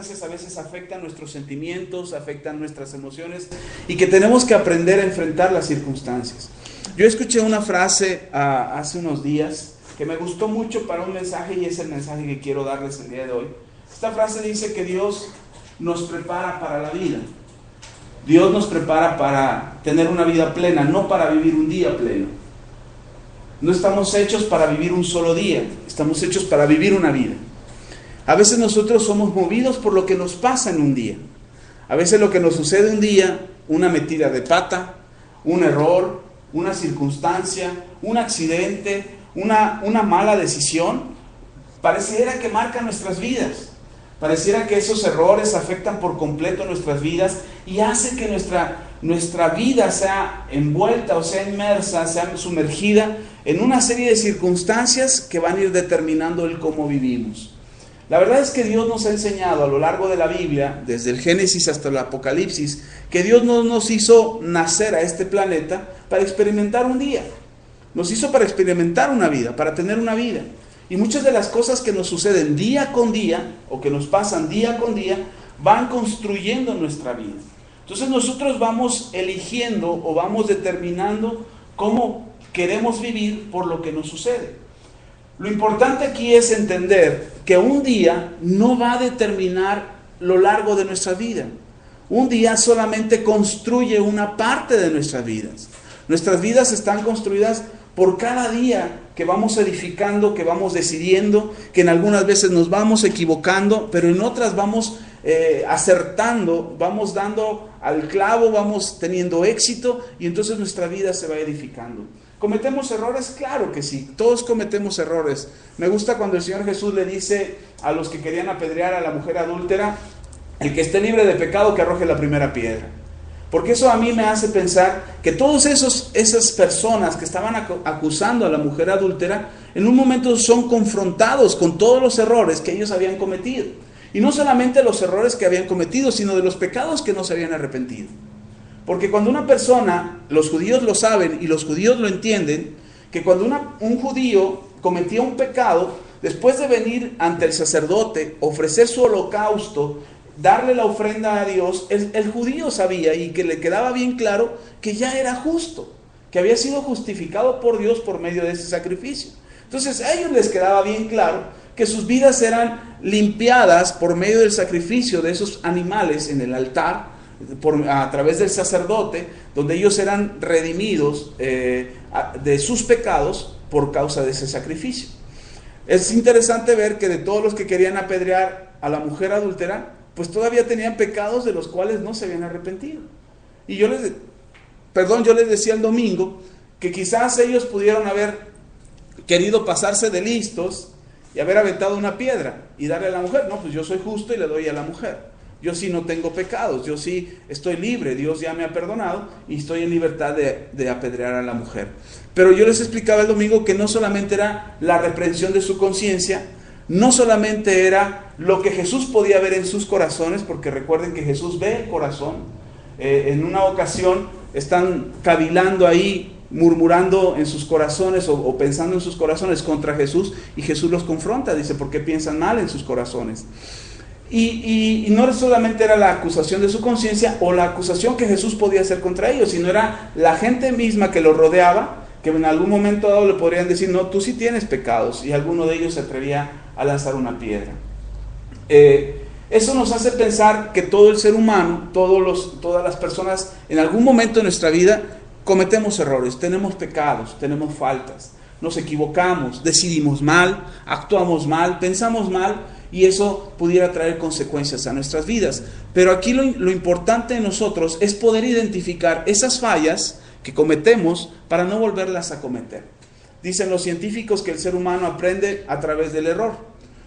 circunstancias a veces afectan nuestros sentimientos, afectan nuestras emociones y que tenemos que aprender a enfrentar las circunstancias. Yo escuché una frase hace unos días que me gustó mucho para un mensaje y es el mensaje que quiero darles el día de hoy. Esta frase dice que Dios nos prepara para la vida. Dios nos prepara para tener una vida plena, no para vivir un día pleno. No estamos hechos para vivir un solo día, estamos hechos para vivir una vida. A veces nosotros somos movidos por lo que nos pasa en un día. A veces lo que nos sucede un día, una metida de pata, un error, una circunstancia, un accidente, una mala decisión, pareciera que marca nuestras vidas. Pareciera que esos errores afectan por completo nuestras vidas y hace que nuestra vida sea envuelta o sea inmersa, sea sumergida en una serie de circunstancias que van a ir determinando el cómo vivimos. La verdad es que Dios nos ha enseñado a lo largo de la Biblia, desde el Génesis hasta el Apocalipsis, que Dios no nos hizo nacer a este planeta para experimentar un día. Nos hizo para experimentar una vida, para tener una vida. Y muchas de las cosas que nos suceden día con día, o que nos pasan día con día, van construyendo nuestra vida. Entonces nosotros vamos eligiendo o vamos determinando cómo queremos vivir por lo que nos sucede. Lo importante aquí es entender que un día no va a determinar lo largo de nuestra vida. Un día solamente construye una parte de nuestras vidas. Nuestras vidas están construidas por cada día que vamos edificando, que vamos decidiendo, que en algunas veces nos vamos equivocando, pero en otras vamos acertando, vamos dando al clavo, vamos teniendo éxito y entonces nuestra vida se va edificando. ¿Cometemos errores? Claro que sí, todos cometemos errores. Me gusta cuando el Señor Jesús le dice a los que querían apedrear a la mujer adúltera, el que esté libre de pecado que arroje la primera piedra. Porque eso a mí me hace pensar que todas esas personas que estaban acusando a la mujer adúltera, en un momento son confrontados con todos los errores que ellos habían cometido. Y no solamente los errores que habían cometido, sino de los pecados que no se habían arrepentido. Porque cuando una persona, los judíos lo saben y los judíos lo entienden, que cuando un judío cometía un pecado, después de venir ante el sacerdote, ofrecer su holocausto, darle la ofrenda a Dios, el judío sabía y que le quedaba bien claro que ya era justo, que había sido justificado por Dios por medio de ese sacrificio. Entonces a ellos les quedaba bien claro que sus vidas eran limpiadas por medio del sacrificio de esos animales en el altar, a través del sacerdote, donde ellos eran redimidos de sus pecados por causa de ese sacrificio. Es interesante ver que de todos los que querían apedrear a la mujer adúltera, pues todavía tenían pecados de los cuales no se habían arrepentido. Y yo les decía el domingo que quizás ellos pudieron haber querido pasarse de listos y haber aventado una piedra y darle a la mujer. No, pues yo soy justo y le doy a la mujer. Yo sí no tengo pecados, yo sí estoy libre, Dios ya me ha perdonado y estoy en libertad de apedrear a la mujer. Pero yo les explicaba el domingo que no solamente era la reprensión de su conciencia, no solamente era lo que Jesús podía ver en sus corazones, porque recuerden que Jesús ve el corazón. En una ocasión están cavilando ahí, murmurando en sus corazones o pensando en sus corazones contra Jesús, y Jesús los confronta, dice, ¿por qué piensan mal en sus corazones? Y no solamente era la acusación de su conciencia o la acusación que Jesús podía hacer contra ellos, sino era la gente misma que los rodeaba, que en algún momento dado le podrían decir, no, tú sí tienes pecados, y alguno de ellos se atrevía a lanzar una piedra. Eso nos hace pensar que todo el ser humano, todas las personas, en algún momento de nuestra vida cometemos errores, tenemos pecados, tenemos faltas, nos equivocamos, decidimos mal, actuamos mal, pensamos mal, y eso pudiera traer consecuencias a nuestras vidas. Pero aquí lo importante de nosotros es poder identificar esas fallas que cometemos para no volverlas a cometer. Dicen los científicos que el ser humano aprende a través del error.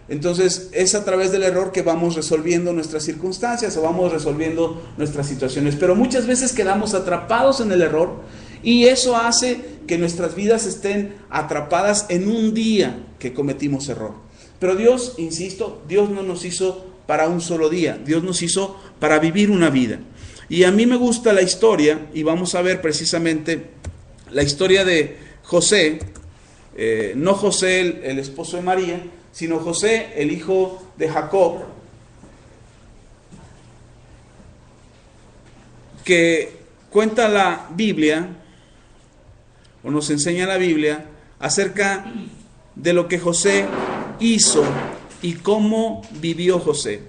Entonces es a través del error que vamos resolviendo nuestras circunstancias o vamos resolviendo nuestras situaciones. Pero muchas veces quedamos atrapados en el error y eso hace que nuestras vidas estén atrapadas en un día que cometimos error. Pero Dios, insisto, Dios no nos hizo para un solo día, Dios nos hizo para vivir una vida. Y a mí me gusta la historia, y vamos a ver precisamente la historia de José, no José el esposo de María, sino José el hijo de Jacob, que cuenta la Biblia, o nos enseña la Biblia, acerca de lo que José hizo y cómo vivió José.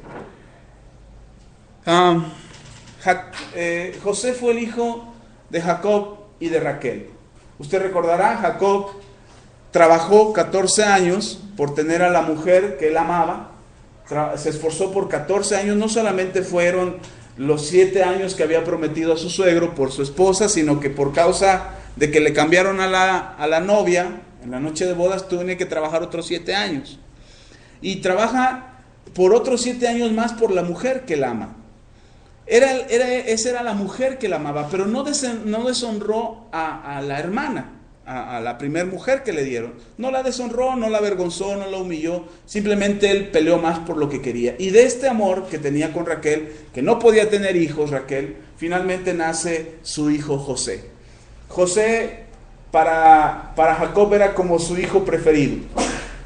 José fue el hijo de Jacob y de Raquel. Usted recordará, Jacob trabajó 14 años por tener a la mujer que él amaba. Se esforzó por 14 años, no solamente fueron los 7 años que había prometido a su suegro por su esposa, sino que por causa de que le cambiaron a la novia, en la noche de bodas tiene que trabajar otros 7 años. Y trabaja por otros 7 años más por la mujer que él ama. Esa era la mujer que él amaba, pero no deshonró a la hermana, a la primer mujer que le dieron. No la deshonró, no la avergonzó, no la humilló, simplemente él peleó más por lo que quería. Y de este amor que tenía con Raquel, que no podía tener hijos Raquel, finalmente nace su hijo José. José para Jacob era como su hijo preferido,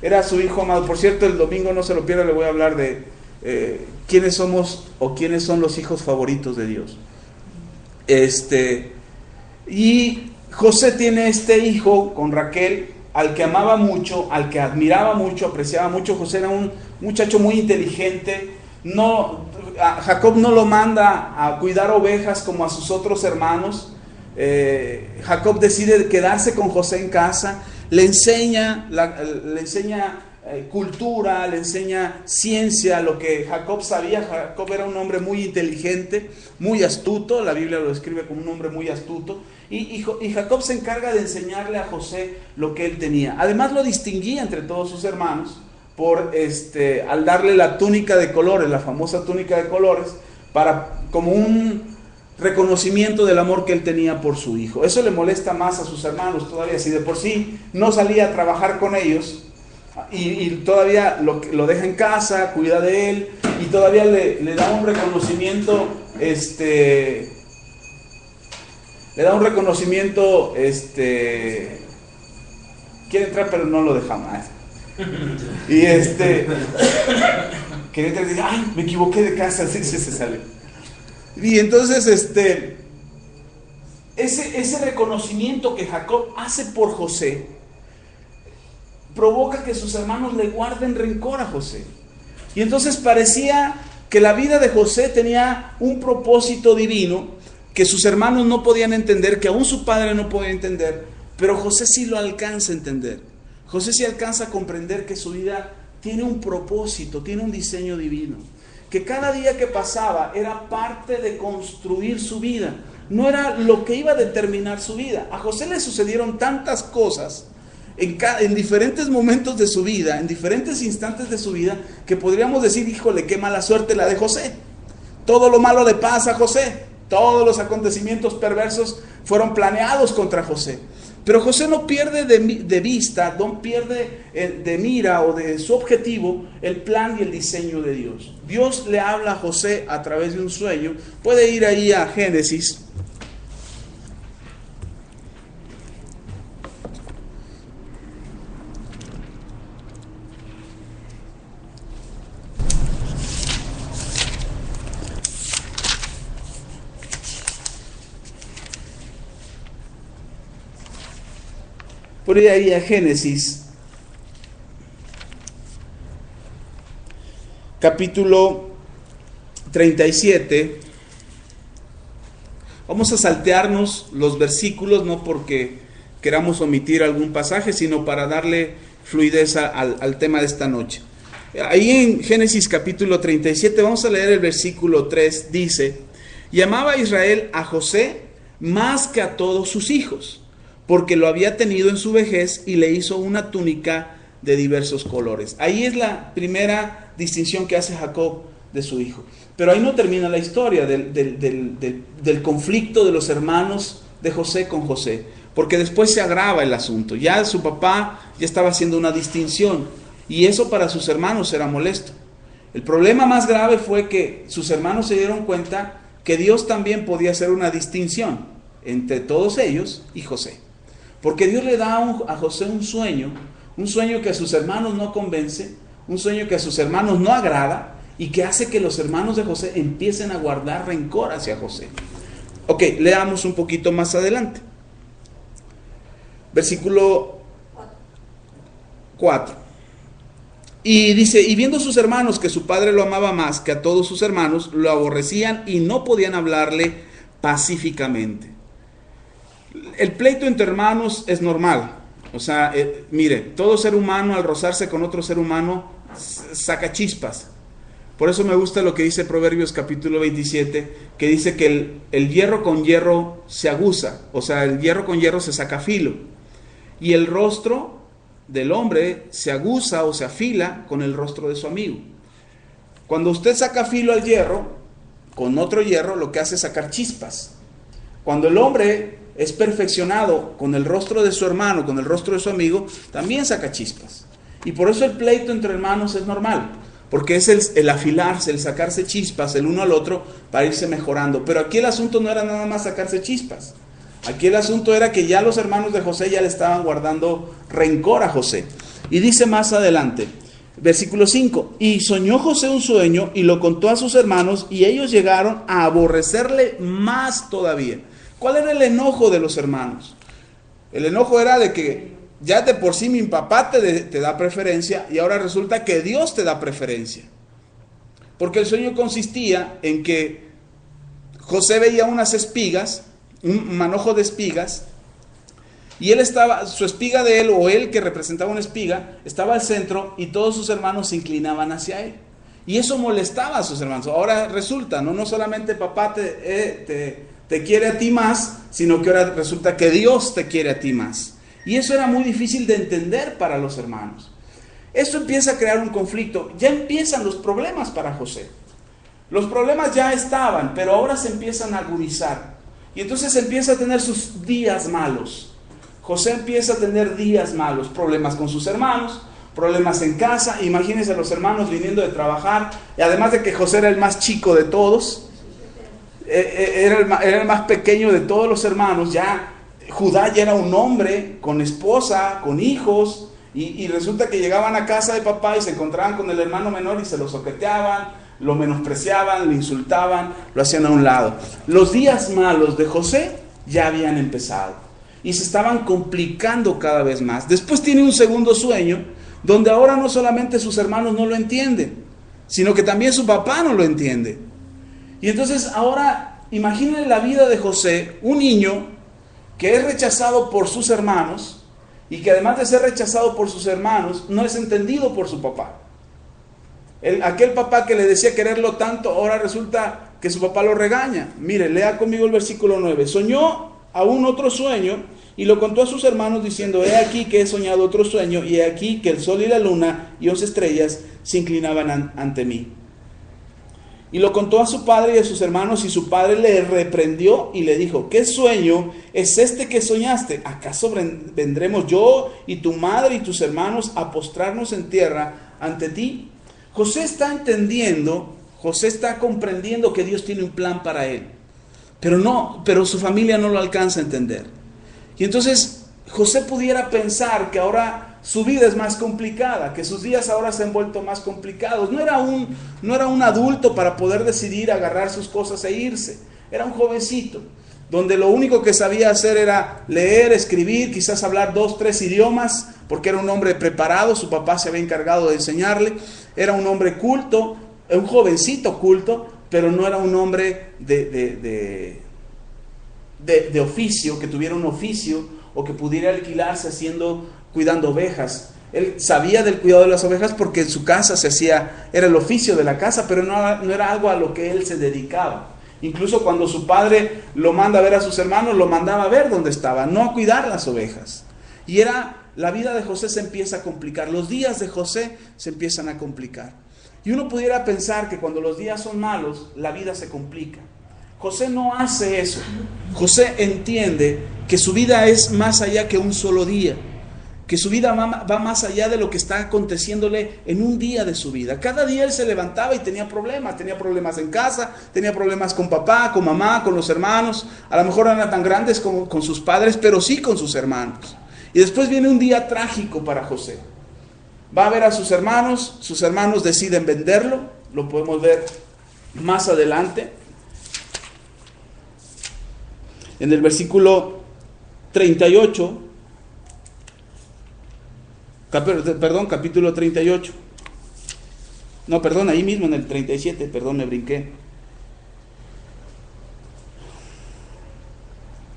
era su hijo amado. Por cierto, el domingo, no se lo pierda, le voy a hablar de quiénes somos o quiénes son los hijos favoritos de Dios. Y José tiene este hijo con Raquel, al que amaba mucho, al que admiraba mucho, apreciaba mucho. José era un muchacho muy inteligente. Jacob no lo manda a cuidar ovejas como a sus otros hermanos. Jacob decide quedarse con José en casa, le enseña cultura, le enseña ciencia, lo que Jacob sabía. Jacob era un hombre muy inteligente, muy astuto, la Biblia lo describe como un hombre muy astuto, y Jacob se encarga de enseñarle a José lo que él tenía. Además lo distinguía entre todos sus hermanos al darle la túnica de colores, la famosa túnica de colores, como un reconocimiento del amor que él tenía por su hijo. Eso le molesta más a sus hermanos todavía. Si de por sí no salía a trabajar con ellos, y todavía lo deja en casa, cuida de él, y todavía le da un reconocimiento, quiere entrar pero no lo deja más. Y quería entrar y dice, ay, me equivoqué de casa, así se sale. Y entonces ese reconocimiento que Jacob hace por José provoca que sus hermanos le guarden rencor a José. Y entonces parecía que la vida de José tenía un propósito divino que sus hermanos no podían entender, que aún su padre no podía entender, pero José sí lo alcanza a entender. José sí alcanza a comprender que su vida tiene un propósito, tiene un diseño divino, que cada día que pasaba era parte de construir su vida, no era lo que iba a determinar su vida. A José le sucedieron tantas cosas en diferentes momentos de su vida, en diferentes instantes de su vida, que podríamos decir, híjole, qué mala suerte la de José. Todo lo malo le pasa a José, todos los acontecimientos perversos fueron planeados contra José. Pero José no pierde de vista, no pierde de mira o de su objetivo el plan y el diseño de Dios. Dios le habla a José a través de un sueño. Puede ir ahí a Génesis. Por ahí a Génesis, capítulo 37. Vamos a saltearnos los versículos, no porque queramos omitir algún pasaje, sino para darle fluidez al tema de esta noche. Ahí en Génesis capítulo 37, vamos a leer el versículo 3, dice: y amaba Israel a José más que a todos sus hijos, porque lo había tenido en su vejez y le hizo una túnica de diversos colores. Ahí es la primera distinción que hace Jacob de su hijo. Pero ahí no termina la historia del conflicto de los hermanos de José con José, porque después se agrava el asunto. Ya su papá ya estaba haciendo una distinción, y eso para sus hermanos era molesto. El problema más grave fue que sus hermanos se dieron cuenta que Dios también podía hacer una distinción entre todos ellos y José. Porque Dios le da a José un sueño que a sus hermanos no convence, un sueño que a sus hermanos no agrada, y que hace que los hermanos de José empiecen a guardar rencor hacia José. Ok, leamos un poquito más adelante. Versículo 4. Y dice, y viendo sus hermanos que su padre lo amaba más que a todos sus hermanos, lo aborrecían y no podían hablarle pacíficamente. El pleito entre hermanos es normal. O sea, mire, todo ser humano al rozarse con otro ser humano saca chispas. Por eso me gusta lo que dice Proverbios capítulo 27, que dice que el hierro con hierro se aguza. O sea, el hierro con hierro se saca filo. Y el rostro del hombre se aguza o se afila con el rostro de su amigo. Cuando usted saca filo al hierro, con otro hierro, lo que hace es sacar chispas. Cuando el hombre es perfeccionado con el rostro de su hermano, con el rostro de su amigo, también saca chispas. Y por eso el pleito entre hermanos es normal, porque es el afilarse, el sacarse chispas el uno al otro para irse mejorando. Pero aquí el asunto no era nada más sacarse chispas. Aquí el asunto era que ya los hermanos de José ya le estaban guardando rencor a José. Y dice más adelante, versículo 5, y soñó José un sueño y lo contó a sus hermanos y ellos llegaron a aborrecerle más todavía. ¿Cuál era el enojo de los hermanos? El enojo era de que ya de por sí mi papá te da preferencia y ahora resulta que Dios te da preferencia. Porque el sueño consistía en que José veía unas espigas, un manojo de espigas, y él estaba, su espiga de él, o él que representaba una espiga, estaba al centro y todos sus hermanos se inclinaban hacia él. Y eso molestaba a sus hermanos. Ahora resulta, no solamente papá te quiere a ti más, sino que ahora resulta que Dios te quiere a ti más. Y eso era muy difícil de entender para los hermanos. Esto empieza a crear un conflicto. Ya empiezan los problemas para José. Los problemas ya estaban, pero ahora se empiezan a agudizar. Y entonces empieza a tener sus días malos. José empieza a tener días malos, problemas con sus hermanos, problemas en casa. Imagínense a los hermanos viniendo de trabajar, y además de que José era el más chico de todos, era el más pequeño de todos los hermanos. Ya Judá ya era un hombre con esposa, con hijos, y resulta que llegaban a casa de papá y se encontraban con el hermano menor y se lo soqueteaban, lo menospreciaban, lo insultaban, lo hacían a un lado. Los días malos de José ya habían empezado y se estaban complicando cada vez más. Después tiene un segundo sueño, donde ahora no solamente sus hermanos no lo entienden, sino que también su papá no lo entiende. Y entonces ahora imaginen la vida de José, un niño que es rechazado por sus hermanos y que además de ser rechazado por sus hermanos, no es entendido por su papá. Aquel papá que le decía quererlo tanto, ahora resulta que su papá lo regaña. Mire, lea conmigo el versículo 9. Soñó aún otro sueño y lo contó a sus hermanos diciendo, he aquí que he soñado otro sueño y he aquí que el sol y la luna y 11 estrellas se inclinaban ante mí. Y lo contó a su padre y a sus hermanos y su padre le reprendió y le dijo, ¿qué sueño es este que soñaste? ¿Acaso vendremos yo y tu madre y tus hermanos a postrarnos en tierra ante ti? José está entendiendo, José está comprendiendo que Dios tiene un plan para él, pero su familia no lo alcanza a entender. Y entonces José pudiera pensar que ahora su vida es más complicada, que sus días ahora se han vuelto más complicados. No era un adulto para poder decidir agarrar sus cosas e irse. Era un jovencito, donde lo único que sabía hacer era leer, escribir, quizás hablar 2, 3 idiomas, porque era un hombre preparado, su papá se había encargado de enseñarle. Era un hombre culto, un jovencito culto, pero no era un hombre de oficio, que tuviera un oficio o que pudiera alquilarse cuidando ovejas. Él sabía del cuidado de las ovejas porque en su casa era el oficio de la casa, pero no era algo a lo que él se dedicaba. Incluso cuando su padre lo manda a ver a sus hermanos, lo mandaba a ver dónde estaba, no a cuidar las ovejas. Y la vida de José se empieza a complicar, los días de José se empiezan a complicar. Y uno pudiera pensar que cuando los días son malos, la vida se complica. José no hace eso. José entiende que su vida es más allá que un solo día, que su vida va más allá de lo que está aconteciéndole en un día de su vida. Cada día él se levantaba y tenía problemas en casa, tenía problemas con papá, con mamá, con los hermanos. A lo mejor no eran tan grandes como con sus padres, pero sí con sus hermanos. Y después viene un día trágico para José. Va a ver a sus hermanos deciden venderlo, lo podemos ver más adelante. En el versículo 38, capítulo 38. No, perdón, ahí mismo en el 37, perdón, me brinqué.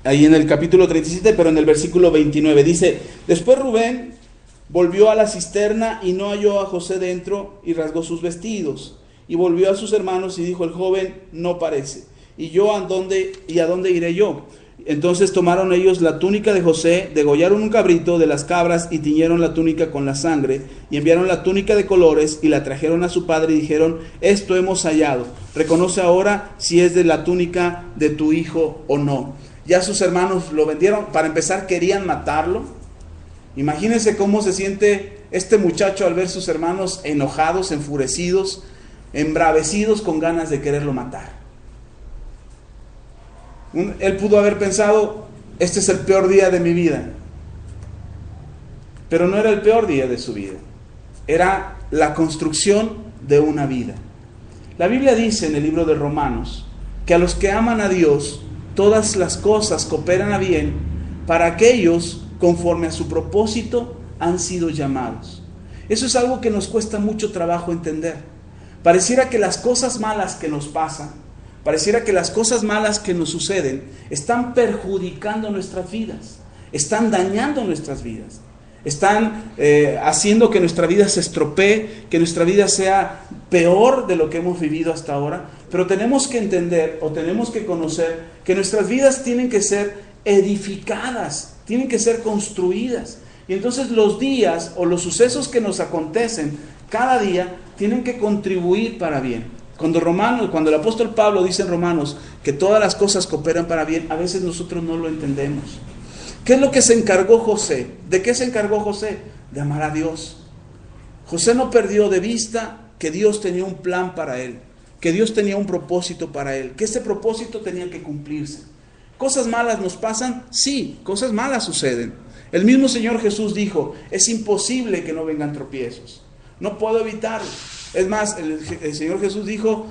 Ahí en el capítulo 37, pero en el versículo 29, dice: después Rubén volvió a la cisterna y no halló a José dentro, y rasgó sus vestidos, y volvió a sus hermanos y dijo: el joven no parece, y a dónde iré yo. Entonces tomaron ellos la túnica de José, degollaron un cabrito de las cabras y tiñeron la túnica con la sangre, y enviaron la túnica de colores y la trajeron a su padre y dijeron: esto hemos hallado, reconoce ahora si es de la túnica de tu hijo o no. Ya sus hermanos lo vendieron. Para empezar, querían matarlo. Imagínense cómo se siente este muchacho al ver sus hermanos enojados, enfurecidos, embravecidos, con ganas de quererlo matar. Él pudo haber pensado: este es el peor día de mi vida. Pero no era el peor día de su vida, era la construcción de una vida. La Biblia dice en el libro de Romanos que a los que aman a Dios todas las cosas cooperan a bien para aquellos conforme a su propósito han sido llamados. Eso es algo que nos cuesta mucho trabajo entender. Pareciera que las cosas malas que nos pasan, pareciera que las cosas malas que nos suceden están perjudicando nuestras vidas, están dañando nuestras vidas, están haciendo que nuestra vida se estropee, que nuestra vida sea peor de lo que hemos vivido hasta ahora. Pero tenemos que entender o tenemos que conocer que nuestras vidas tienen que ser edificadas, tienen que ser construidas. Y entonces los días o los sucesos que nos acontecen cada día tienen que contribuir para bien. Cuando el apóstol Pablo dice en Romanos que todas las cosas cooperan para bien, a veces nosotros no lo entendemos. ¿Qué es lo que se encargó José? ¿De qué se encargó José? De amar a Dios. José no perdió de vista que Dios tenía un plan para él, que Dios tenía un propósito para él, que ese propósito tenía que cumplirse. ¿Cosas malas nos pasan? Sí, cosas malas suceden. El mismo Señor Jesús dijo: es imposible que no vengan tropiezos, no puedo evitarlo. Es más, el Señor Jesús dijo: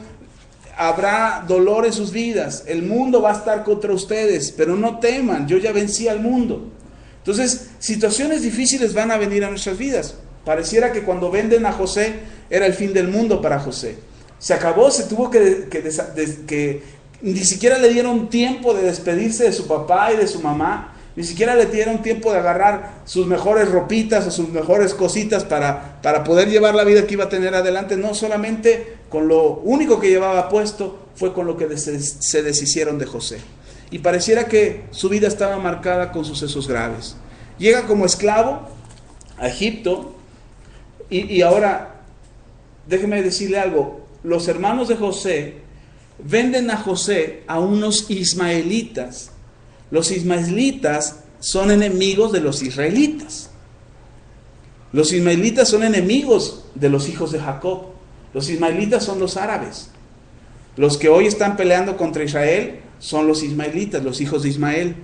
habrá dolor en sus vidas, el mundo va a estar contra ustedes, pero no teman, yo ya vencí al mundo. Entonces, situaciones difíciles van a venir a nuestras vidas. Pareciera que cuando venden a José era el fin del mundo para José. Se acabó, se tuvo que ni siquiera le dieron tiempo de despedirse de su papá y de su mamá, ni siquiera le dieron tiempo de agarrar sus mejores ropitas o sus mejores cositas para poder llevar la vida que iba a tener adelante. No, solamente con lo único que llevaba puesto fue con lo que se deshicieron de José. Y pareciera que su vida estaba marcada con sucesos graves. Llega como esclavo a Egipto y ahora, déjeme decirle algo, los hermanos de José venden a José a unos ismaelitas. Los ismaelitas son enemigos de los israelitas. Los ismaelitas son enemigos de los hijos de Jacob. Los ismaelitas son los árabes. Los que hoy están peleando contra Israel son los ismaelitas, los hijos de Ismael.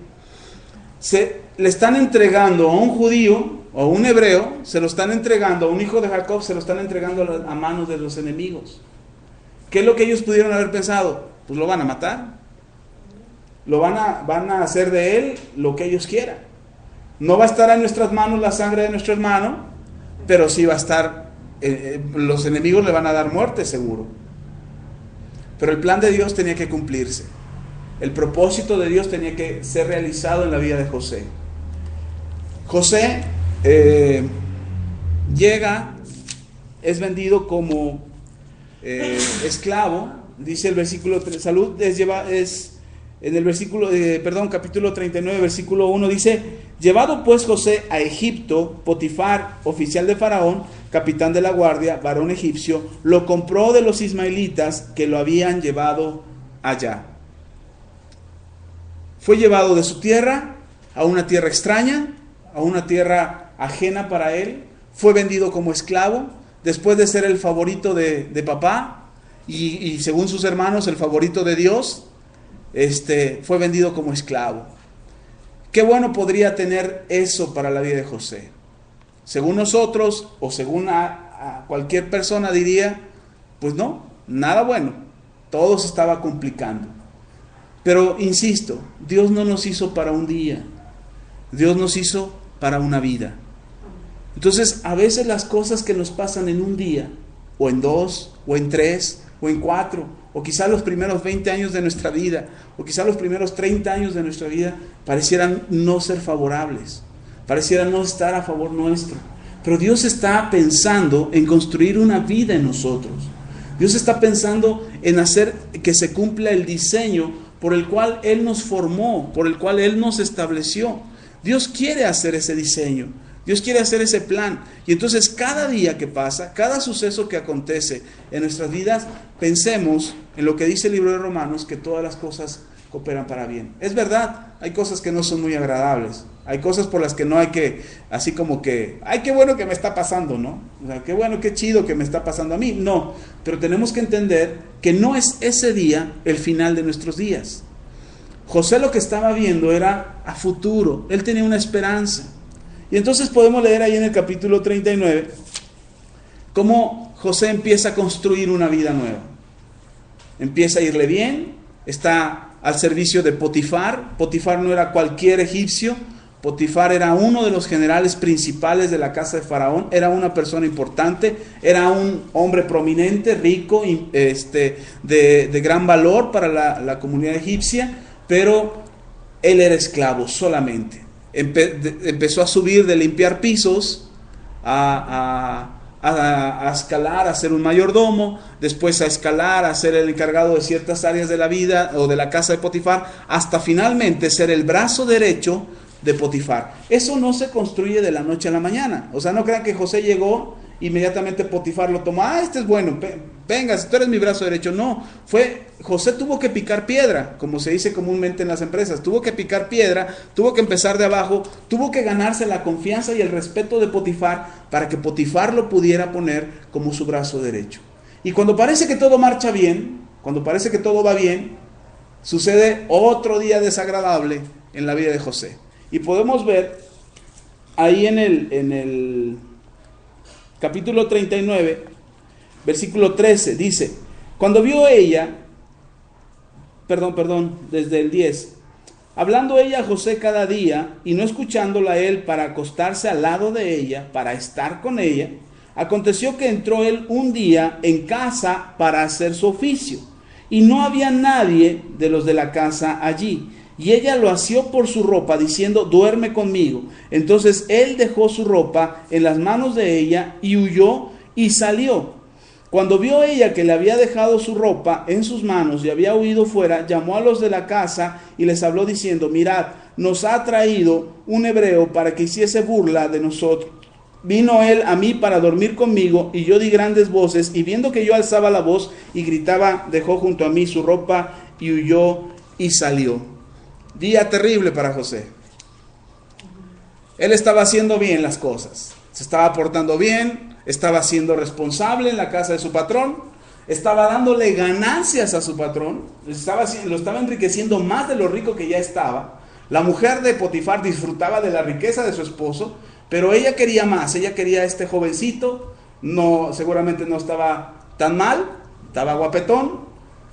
Le están entregando a un judío o a un hebreo, se lo están entregando a un hijo de Jacob, se lo están entregando a manos de los enemigos. ¿Qué es lo que ellos pudieron haber pensado? Pues lo van a matar. Van a hacer de él lo que ellos quieran. No va a estar en nuestras manos la sangre de nuestro hermano, pero sí va a estar, los enemigos le van a dar muerte seguro. Pero el plan de Dios tenía que cumplirse. El propósito de Dios tenía que ser realizado en la vida de José. José llega, es vendido como esclavo. Dice el versículo 3, en el versículo, capítulo 39, versículo 1, dice: llevado pues José a Egipto, Potifar, oficial de Faraón, capitán de la guardia, varón egipcio, lo compró de los ismaelitas que lo habían llevado allá. Fue llevado de su tierra a una tierra extraña, a una tierra ajena para él. Fue vendido como esclavo, después de ser el favorito de papá y según sus hermanos el favorito de Dios. Fue vendido como esclavo. ¿Qué bueno podría tener eso para la vida de José? Según nosotros, o según a cualquier persona diría, pues no, nada bueno. Todo se estaba complicando. Pero insisto, Dios no nos hizo para un día, Dios nos hizo para una vida. Entonces, a veces las cosas que nos pasan en un día, o en 2, o en 3, o en 4, o quizá los primeros 20 años de nuestra vida, o quizá los primeros 30 años de nuestra vida, parecieran no ser favorables, parecieran no estar a favor nuestro. Pero Dios está pensando en construir una vida en nosotros. Dios está pensando en hacer que se cumpla el diseño por el cual Él nos formó, por el cual Él nos estableció. Dios quiere hacer ese diseño, Dios quiere hacer ese plan. Y entonces cada día que pasa, cada suceso que acontece en nuestras vidas, pensemos en lo que dice el libro de Romanos, que todas las cosas cooperan para bien. Es verdad, hay cosas que no son muy agradables, hay cosas por las que no hay que, así como que, ay, qué bueno que me está pasando, ¿no? O sea, qué bueno, qué chido que me está pasando a mí. No, pero tenemos que entender que no es ese día el final de nuestros días. José lo que estaba viendo era a futuro, él tenía una esperanza. Y entonces podemos leer ahí en el capítulo 39 cómo José empieza a construir una vida nueva. Empieza a irle bien, está al servicio de Potifar. Potifar no era cualquier egipcio, Potifar era uno de los generales principales de la casa de Faraón, era una persona importante, era un hombre prominente, rico, de gran valor para la comunidad egipcia, pero él era esclavo solamente. Empezó a subir de limpiar pisos a escalar, a ser un mayordomo, después a escalar, a ser el encargado de ciertas áreas de la vida o de la casa de Potifar, hasta finalmente ser el brazo derecho de Potifar. Eso no se construye de la noche a la mañana. O sea, no crean que José llegó, inmediatamente Potifar lo tomó, este es bueno, venga, tú eres mi brazo derecho. No, José tuvo que picar piedra, como se dice comúnmente en las empresas, tuvo que picar piedra, tuvo que empezar de abajo, tuvo que ganarse la confianza y el respeto de Potifar para que Potifar lo pudiera poner como su brazo derecho. Y cuando parece que todo marcha bien, cuando parece que todo va bien, sucede otro día desagradable en la vida de José. Y podemos ver ahí en el capítulo 39, versículo 13, dice, cuando vio ella, desde el 10, hablando ella a José cada día y no escuchándola a él para acostarse al lado de ella, para estar con ella, aconteció que entró él un día en casa para hacer su oficio, y no había nadie de los de la casa allí. Y ella lo asió por su ropa, diciendo, duerme conmigo. Entonces él dejó su ropa en las manos de ella y huyó y salió. Cuando vio ella que le había dejado su ropa en sus manos y había huido fuera, llamó a los de la casa y les habló diciendo, mirad, nos ha traído un hebreo para que hiciese burla de nosotros. Vino él a mí para dormir conmigo, y yo di grandes voces, y viendo que yo alzaba la voz y gritaba, dejó junto a mí su ropa y huyó y salió. Día terrible para José. Él estaba haciendo bien las cosas, se estaba portando bien, estaba siendo responsable en la casa de su patrón, estaba dándole ganancias a su patrón, lo estaba enriqueciendo más de lo rico que ya estaba. La mujer de Potifar disfrutaba de la riqueza de su esposo, pero ella quería más, ella quería a este jovencito, seguramente no estaba tan mal, estaba guapetón,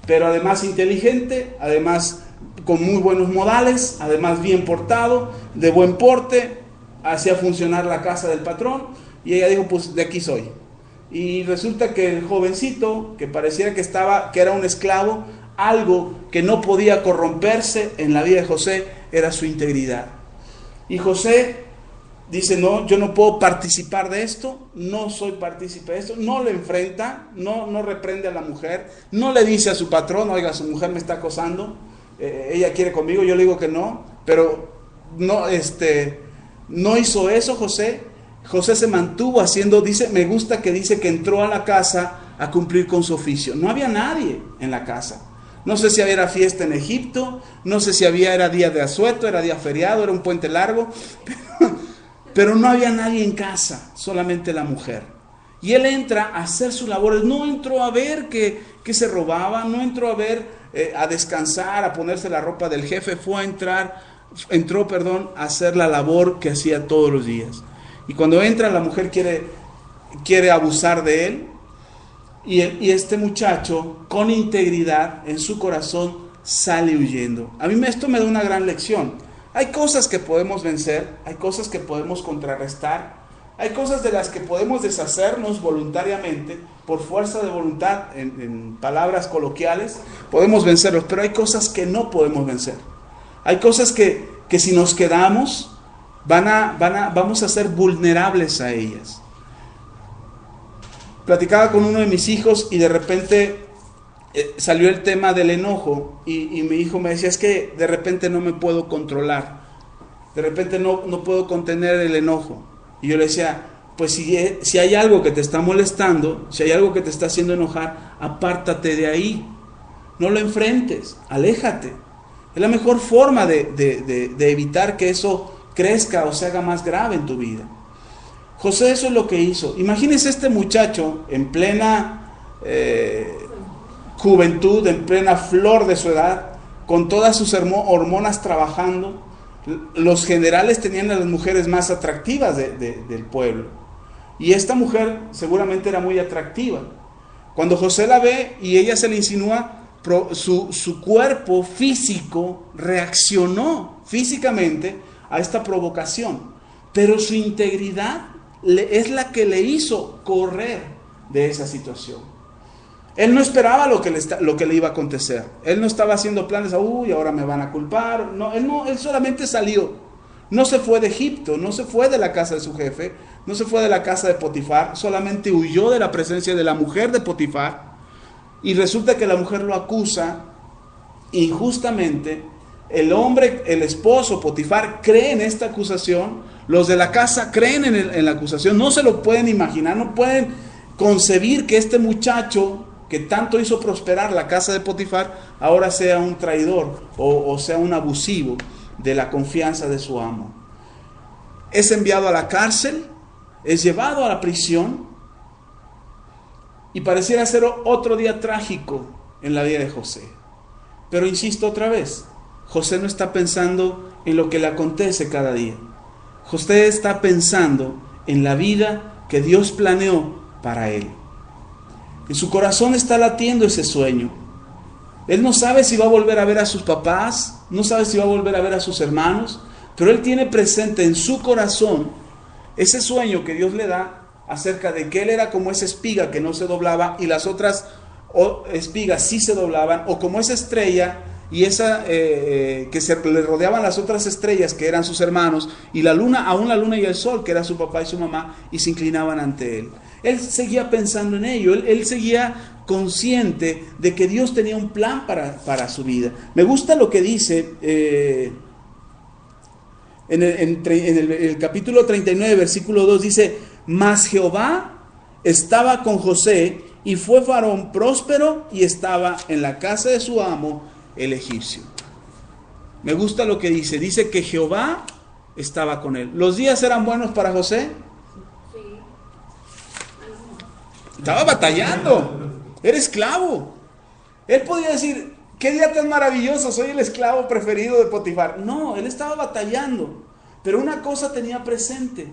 pero además inteligente, además con muy buenos modales, además bien portado, de buen porte, hacía funcionar la casa del patrón, y ella dijo, pues de aquí soy. Y resulta que el jovencito, que pareciera que era un esclavo, algo que no podía corromperse en la vida de José era su integridad. Y José dice, no, yo no puedo participar de esto, no soy partícipe de esto, no le enfrenta, no reprende a la mujer, no le dice a su patrón, oiga, su mujer me está acosando, ella quiere conmigo, yo le digo que no, pero no hizo eso José. José se mantuvo haciendo, me gusta que dice que entró a la casa a cumplir con su oficio. No había nadie en la casa. No sé si había fiesta en Egipto, no sé si era día de asueto, era día feriado, era un puente largo, pero no había nadie en casa, solamente la mujer. Y él entra a hacer sus labores, no entró a ver que se robaba, no entró a ver, a descansar, a ponerse la ropa del jefe, entró a hacer la labor que hacía todos los días. Y cuando entra, la mujer quiere abusar de él, y este muchacho, con integridad en su corazón, sale huyendo. A mí esto me da una gran lección. Hay cosas que podemos vencer, hay cosas que podemos contrarrestar, hay cosas de las que podemos deshacernos voluntariamente, por fuerza de voluntad, en palabras coloquiales, podemos vencerlos, pero hay cosas que no podemos vencer. Hay cosas que si nos quedamos, vamos a ser vulnerables a ellas. Platicaba con uno de mis hijos y de repente salió el tema del enojo y mi hijo me decía, es que de repente no me puedo controlar, de repente no puedo contener el enojo. Y yo le decía, pues si hay algo que te está molestando, si hay algo que te está haciendo enojar, apártate de ahí, no lo enfrentes, aléjate. Es la mejor forma de evitar que eso crezca o se haga más grave en tu vida. José eso es lo que hizo. Imagínense este muchacho en plena juventud, en plena flor de su edad, con todas sus hormonas trabajando. Los generales tenían a las mujeres más atractivas del pueblo. Y esta mujer seguramente era muy atractiva. Cuando José la ve y ella se le insinúa, su cuerpo físico reaccionó físicamente a esta provocación. Pero su integridad es la que le hizo correr de esa situación. Él no esperaba lo que le iba a acontecer. Él no estaba haciendo planes, ahora me van a culpar. No, él solamente salió. No se fue de Egipto, no se fue de la casa de su jefe, no se fue de la casa de Potifar, solamente huyó de la presencia de la mujer de Potifar. Y resulta que la mujer lo acusa injustamente. El hombre, el esposo Potifar, cree en esta acusación. Los de la casa creen en la acusación. No se lo pueden imaginar, no pueden concebir que este muchacho que tanto hizo prosperar la casa de Potifar ahora sea un traidor o sea un abusivo de la confianza de su amo. Es enviado a la cárcel, es llevado a la prisión y pareciera ser otro día trágico en la vida de José. Pero insisto otra vez, José no está pensando en lo que le acontece cada día. José está pensando en la vida que Dios planeó para él. En su corazón está latiendo ese sueño. Él no sabe si va a volver a ver a sus papás, no sabe si va a volver a ver a sus hermanos, pero él tiene presente en su corazón ese sueño que Dios le da acerca de que él era como esa espiga que no se doblaba y las otras espigas sí se doblaban, o como esa estrella y esa que le rodeaban las otras estrellas que eran sus hermanos, y la luna, aún la luna y el sol que era su papá y su mamá, y se inclinaban ante él. Él seguía pensando en ello, él seguía consciente de que Dios tenía un plan para su vida. Me gusta lo que dice en el capítulo 39, versículo 2, dice: mas Jehová estaba con José, y fue varón próspero, y estaba en la casa de su amo, el egipcio. Me gusta lo que dice que Jehová estaba con él. ¿Los días eran buenos para José? Sí. Estaba batallando, era esclavo. Él podía decir: qué día tan maravilloso, soy el esclavo preferido de Potifar. No, él estaba batallando, pero una cosa tenía presente: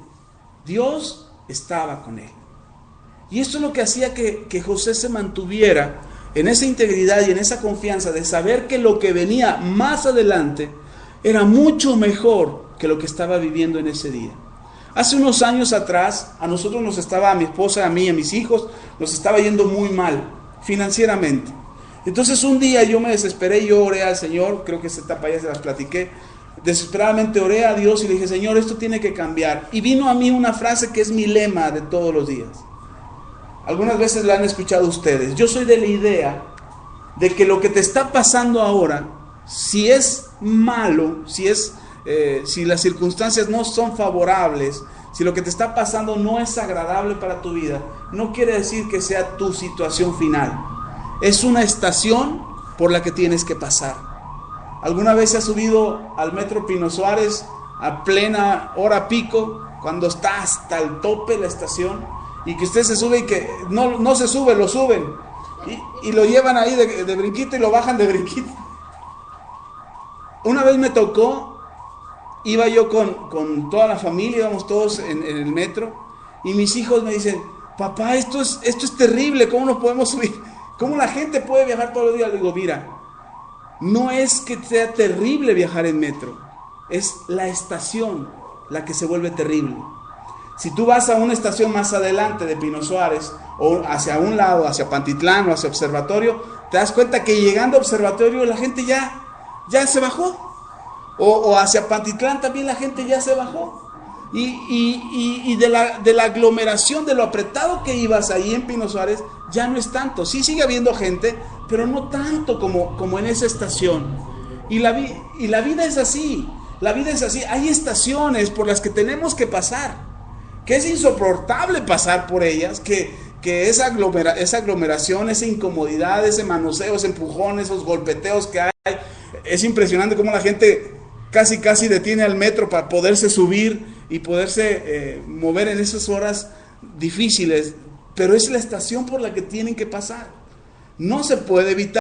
Dios estaba con él. Y esto es lo que hacía que José se mantuviera en esa integridad y en esa confianza de saber que lo que venía más adelante era mucho mejor que lo que estaba viviendo en ese día. Hace unos años atrás, a mi esposa, a mí, a mis hijos, nos estaba yendo muy mal financieramente. Entonces un día yo me desesperé y yo oré al Señor, creo que esta etapa ya se las platiqué. Desesperadamente oré a Dios y le dije: Señor, esto tiene que cambiar. Y vino a mí una frase que es mi lema de todos los días. Algunas veces la han escuchado ustedes. Yo soy de la idea de que lo que te está pasando ahora, si es malo, si las circunstancias no son favorables, si lo que te está pasando no es agradable para tu vida, no quiere decir que sea tu situación final. Es una estación por la que tienes que pasar. ¿Alguna vez se ha subido al metro Pino Suárez a plena hora pico, cuando está hasta el tope la estación, y que usted se sube y que no se sube, lo suben y lo llevan ahí de brinquito y lo bajan de brinquito? Una vez me tocó, iba yo con toda la familia, íbamos todos en el metro, y mis hijos me dicen: papá, esto es terrible, ¿cómo nos podemos subir? ¿Cómo la gente puede viajar todos los días? Le digo: mira, no es que sea terrible viajar en metro, es la estación la que se vuelve terrible. Si tú vas a una estación más adelante de Pino Suárez, o hacia un lado, hacia Pantitlán o hacia Observatorio, te das cuenta que llegando a Observatorio la gente ya se bajó. O hacia Pantitlán también la gente ya se bajó. Y de la aglomeración, de lo apretado que ibas ahí en Pino Suárez, ya no es tanto. Sí sigue habiendo gente, pero no tanto como en esa estación. Y la vida es así. La vida es así. Hay estaciones por las que tenemos que pasar, que es insoportable pasar por ellas, que esa aglomeración, esa incomodidad, ese manoseo, ese empujón, esos golpeteos que hay. Es impresionante cómo la gente casi detiene al metro para poderse subir y poderse mover en esas horas difíciles, pero es la estación por la que tienen que pasar. No se puede evitar.